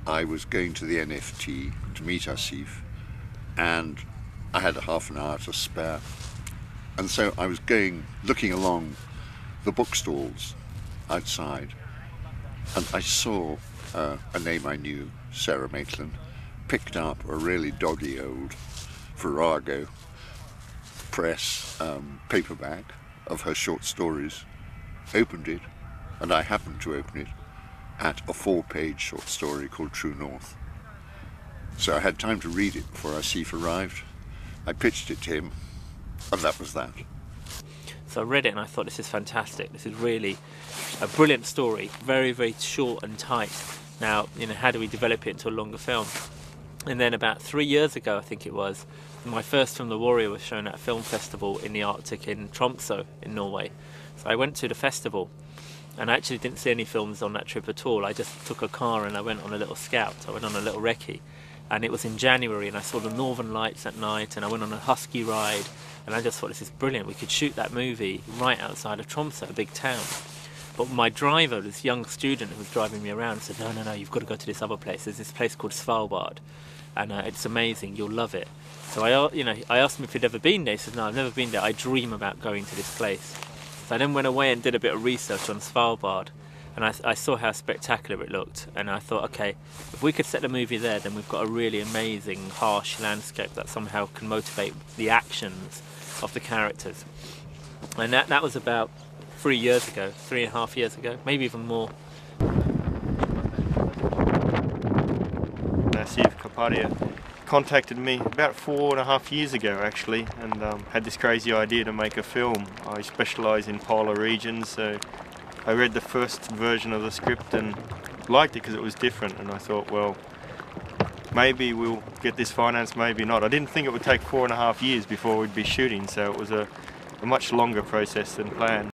I was going to the NFT to meet Asif, and I had a half an hour to spare, and so I was looking along the bookstalls outside, and I saw a name I knew, Sarah Maitland, picked up a really doggy old Virago press paperback of her short stories, opened it, and I happened to open it at a 4-page short story called True North. So I had time to read it before Asif arrived. I pitched it to him, and that was that. So I read it and I thought, this is fantastic. This is really a brilliant story, very, very short and tight. Now, how do we develop it into a longer film? And then about 3 years ago, I think it was, my first film, The Warrior, was shown at a film festival in the Arctic in Tromsø in Norway. So I went to the festival, and I actually didn't see any films on that trip at all. I just took a car and I went on a little scout. I went on a little recce, and it was in January, and I saw the Northern Lights at night, and I went on a husky ride, and I just thought, this is brilliant. We could shoot that movie right outside of Tromsø, a big town. But my driver, this young student who was driving me around, said, no, you've got to go to this other place. There's this place called Svalbard, and it's amazing. You'll love it. So I asked him if he'd ever been there. He said, no, I've never been there. I dream about going to this place. So I then went away and did a bit of research on Svalbard, and I saw how spectacular it looked, and I thought, okay, if we could set the movie there, then we've got a really amazing, harsh landscape that somehow can motivate the actions of the characters. And that was about 3 years ago, 3.5 years ago, maybe even more. Asif Kapadia contacted me about 4.5 years ago actually, and had this crazy idea to make a film. I specialise in polar regions, so I read the first version of the script and liked it because it was different, and I thought, well, maybe we'll get this financed, maybe not. I didn't think it would take 4.5 years before we'd be shooting, so it was a much longer process than planned.